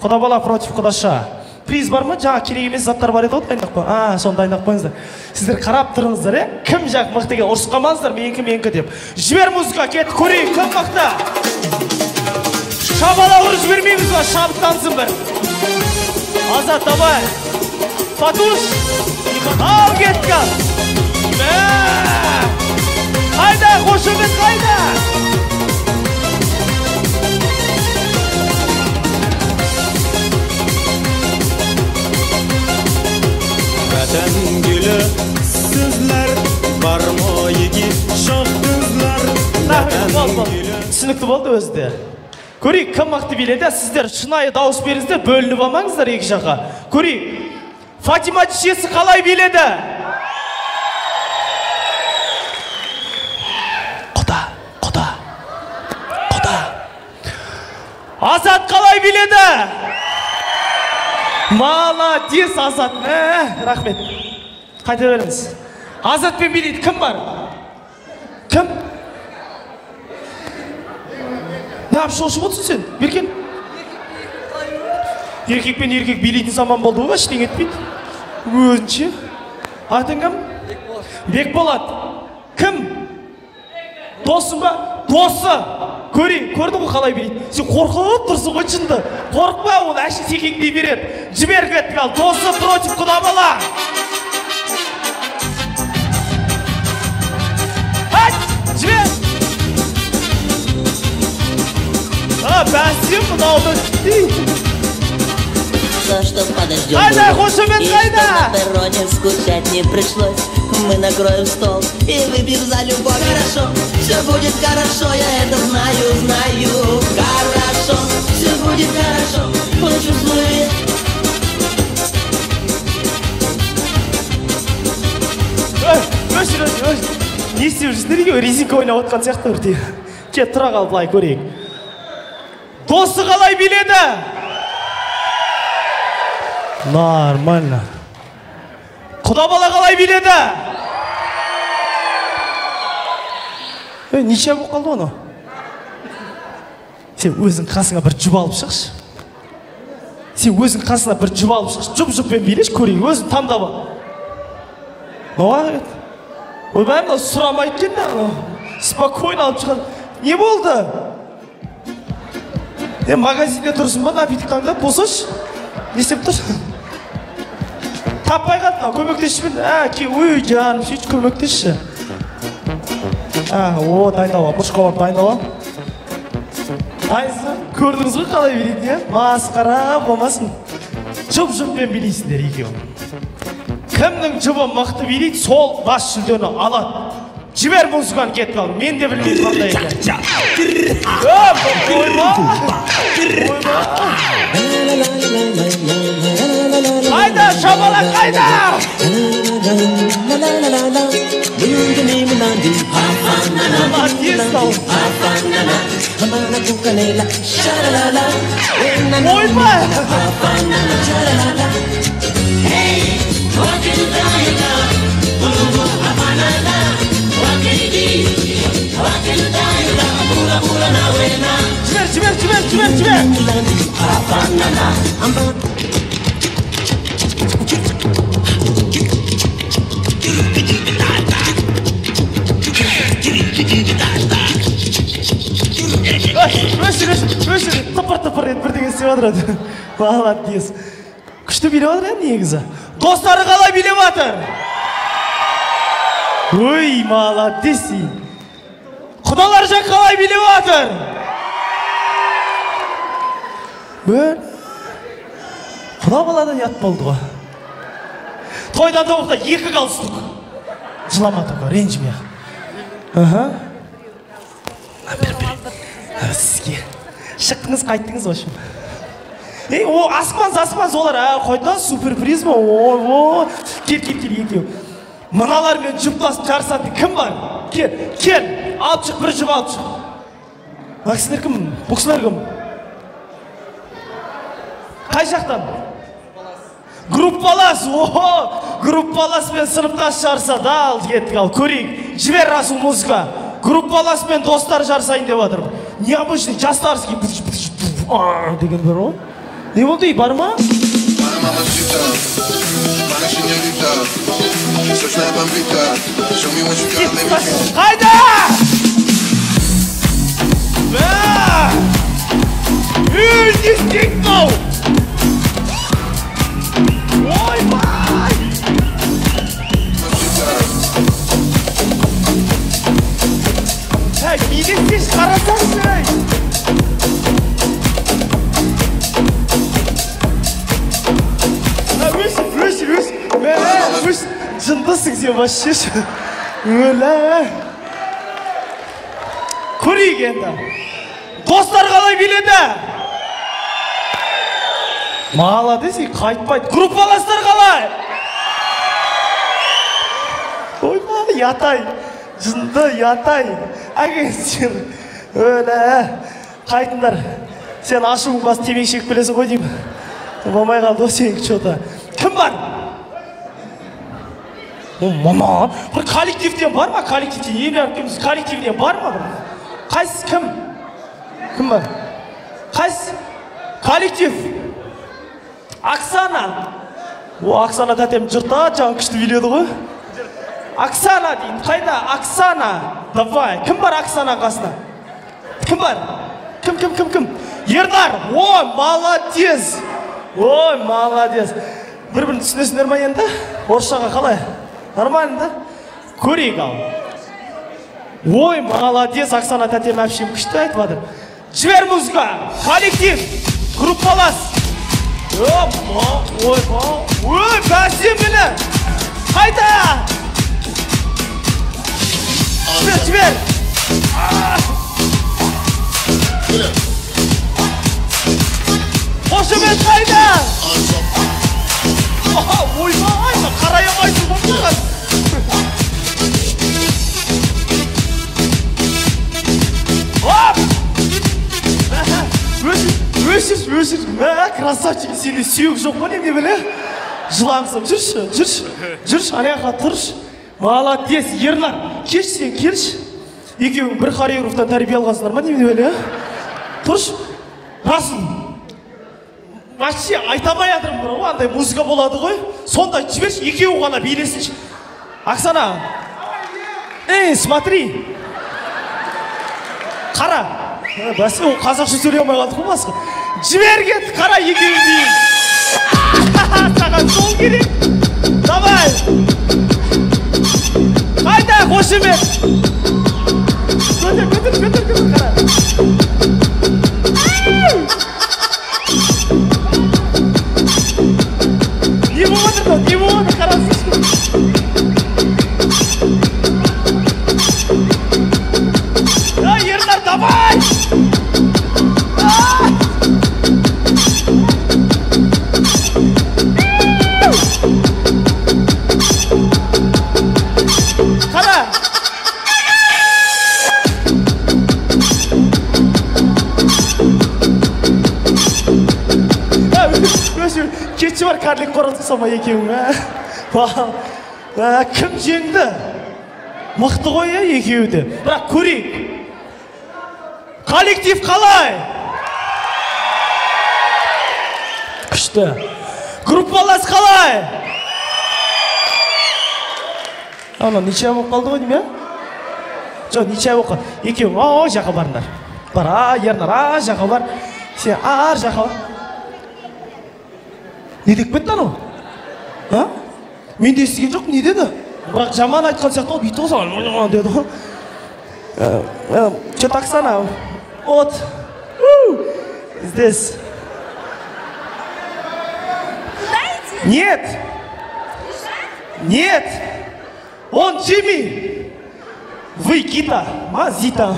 Құда бала против құдаша. Приз бар ма? Жаңа керек емес заттар бар еді ғой, дайындап қой. Соны дайындап қойыңыздар. Сіздер қарап тұрыңыздар, кім жақ мықты деген ұрысып қалмаңыздар, менікі деп. Жібер музыка, кет, көрейік, кім мықты? Шабала ұрып жібермейміз ба? Шабыттансын бір. Азат, давай. Фатуш. Ал кетті. Қайда, қошемет қайда? Vatan gülü sizler var mı yigit şok kızlar. Түсінікті болды өзді. Көрейік, кім мықты биледі? Сіздер шынайы дауыс беріңіздер, бөлініп алмаңыздар екі жаққа. Көрейік, Фатима шешесі қалай биледі? Құда. Азат қалай биледі? Молодец, Азат. Рахмет. Қайта беріңіз. Азатпен билейді кім бар? Кім? Не шошып отырсың сен? Беркен? Еркекпен еркек билейтін заман болды ғой, ештеңе етпейді. Өзінше. Атың кім? Бекболат. Кім? Досың ба? Досы. Көрдің ғой қалай билейді. Сен қорқып тұрсың ғой шынды. Қорқпа, ол әші секеңдей береді. Жібер кеттік ал. Досы против құда бала. Жібер. Бәсем мұнауды дейді. То, что подождем Айда, Хошемет, и айда! что на перроне скучать не пришлось. Мы накроем стол и выпьем за любовь. Хорошо, все будет хорошо, я это знаю. Хорошо, все будет хорошо, почувствую я. Не істеп жүрсіңдер екен? Резинка ойнап отқан сияқты өрте. Кет, тұра қал, былай көрейік. Досы қалай биледі? Нормально. Құда бала қалай биледі? Неше болып қалды оны? Сен өзің қасыңа бір жұп алып шықшы. Жұп-жұппен билеш, көрейік. Өзің таңдап ал. Ноға? Ойбай, мынау сұрамайды екен да. Спокойно алып шығады. Не болды? Магазинде тұрсын ба, напиток таңдап, босаш? Не істеп тұр? Таппай қалды, көмектесші мен. Ой, жаным, сөйтіп көмектесші. Дайындауа, бұрышқа барып дайындауа. Дайынсың, көрдіңіз ғой қалай билейді, масқара болмасын. Жұп-жұппен билейсіңдер екеуін. Кімнің жұбы мықты билейді, сол бас жүлдені алады. Жібер музыканы кетіп ал, мен де білмейді қандай екен. Қайда, шабала қайда? Ойбай! Жібер! Өшір, тыпыр ет бірдеңе істеп отырады. Молодец. Күшті билеп отыр негізі. Достары қалай билеп отыр? Ой, молодец. Құдалар жақ қалай билеп отыр? Құда баладан ят болды ғой. Тойдан тоғықта екі қалыстық. Жыламады ғой, ренжіме. Сізге шықтыңыз, қайттыңыз өшім. Аспан солар, қойдан суперприз ма? Кел, екеу. Мыналармен жұптасып жарысатын кім бар? Кел, алып шық, бір жұп алып шық. Бақсылар кім? Бұқсылар кім? Қай жақтан? Группалас, группаласпен сыныптас жарысады, ал кеттік ал, көрейік. Жібер Расул музыка. Группаласпен достар жарысайын деп отыр. Необычный, жастарский деген бір ғой. Не болды, бар ма? Қайда? Не істейді ой, бай! Не істейсіз, қарасаңыз. Өш, жындысың сен вообще. Өлі. Көрейік енді. Достар қалай биледі? Молодец, қайтпайды. Группаластар қалай? Ойма, ятай. Жынды, ятай. Әген сен. Өлі. Қайтындар. Сен ашуың бас темекшек білесің ғой деймін. Болмай қалды сен что-то. Кім бар? Мама, бір коллективден бар ма? Коллективден, ең әркіміз коллективден бар ма? Қайсы, кім? Кім бар? Қайсы? Коллектив? Оксана. Оксана тәтем жұрта, жаң күшті биледі ғой. Оксана дейін, қайда? Оксана. Давай, кім бар Оксана қасына? Кім бар? Кім? Ердар, ой, молодец. Ой, молодец. Бір-бірін түсінесіңдер ма енді? Орысшаға қалай? Нормально, да? Көрейік ал. Ой, молодец, Оксана тәтем әпшем күшті айтып адыр. Жібер музыка, коллектив, группалас. Ой, бәсем білі. Қайда? Жібер. Қошымет қайда? Ойбай, қараямайсың болмаған. Өшір. Красавчик, сенде сүйек жоқ па неме біле? Жылаңсың, жүрші, аяққа тұрш. Молодец, Ернар, кеш сен, келш. Екеуің бір хореографтан тәрбие алғансыңдар ма неме біле? Тұрш, расыл. Вообще айтамай адырым бұр ғой, андай музыка болады ғой. Сонда жіберші, екеуі ғана билесінші. Оксана, смотри. Қара. Бәсе, ол қазақша сөйлей алмай қалды ғой басқа. Жібер кет, қара екеуі дейін. Саған сол керек. Давай. Қайда, қошемет. Көтір, қара. Не болады, қарасыз. Ердар, давай! Қара! Кетші бар кәрлік қораты сама екеуің. Кім жеңді? Мықты ғой екеуі де. Бірақ көрейік. Коллектив қалай? Күшті. Группалас қалай? Ана, нече болып қалды ғой дейм, Жоқ, нече болып қалды. Екеуің, жаққа барыңдар. Бар, Ернар, жаққа бар. Сен, жаққа бар. Не деп кетті анау? Мен де естіген жоқ, не деді? Бірақ жаман айтқан сияқты ол бүйті ғой, деді ғой. Что-то Оксана, вот, здесь. Нет, он Джимми. Вы Гита, Зита,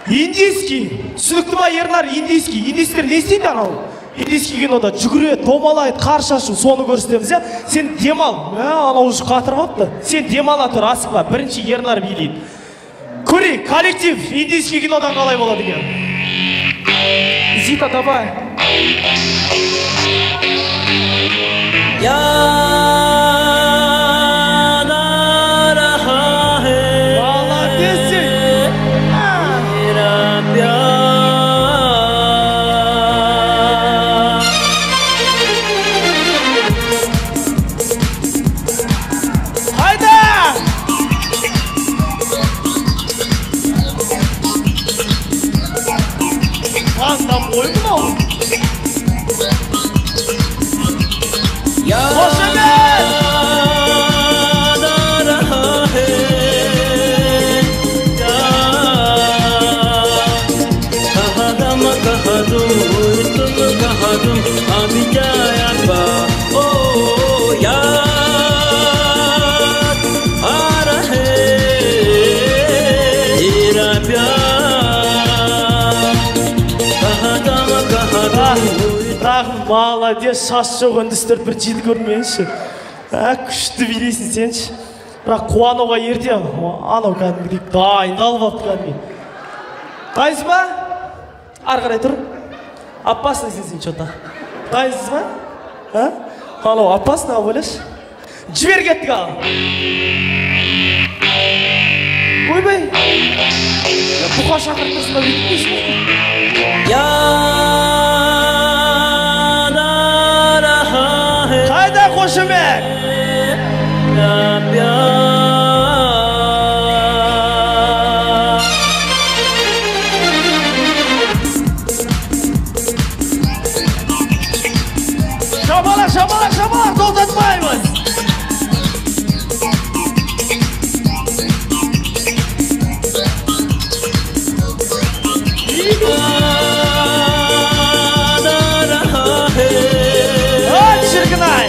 индийский, түсінікті ма Ернар, индийскер не істейді анау? Индийский кинода жүгіреді, домалайды, қар шашу, соны көрсетеміз, Сен демал, анау уже қатырып отты. Сен демала тұр, асықпа, бірінші Ернар билейді. Көрейік, коллектив, индийский кинодан қалай болады екен. Зита, давай. Abijay apa oh yaad आ रहे तेरा प्यार कहाँ молодец, шаш жоқ үндістер бір жиді көрмейінші. Күшті билейсің сенші. Бірақ қуануға ерте, анау кәдімгідей дайындалып алыпты кәдімгі. Дайынсыз ба? Ары қарай тұр. Опасно сен что-то. Дайынсыз ба? Анау опасно алып ойлашы. Жібер кеттік ал. Ойбай. Бұқа шақыртырсың ба бүйтпейсің? Қайда қошемек? Шабала, тоқтатпаймыз. Шіркінай!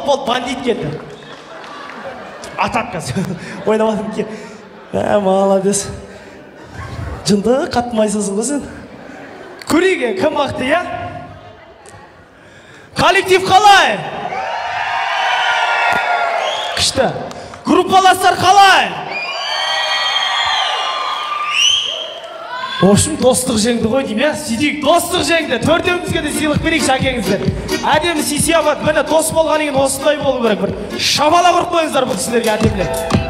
Бол, бандит келді. Атат қазір. Ойнамадым ке. Молодец. Жынды қатмайсызың ғой сен. Көрейген, кім ақты, я? Коллектив қалай? Күшті. Группаластар қалай? В общем, достық жеңді ғой дейм, я? Сөйтейік, достық жеңді. Төртеуімізге де сыйлық берейік шәкеңіздер. Әдемі сисия бат, міне дос болған ең осындай болу керек. Бір шабала құрып қойыңыздар бұл кісілерге әдемілер.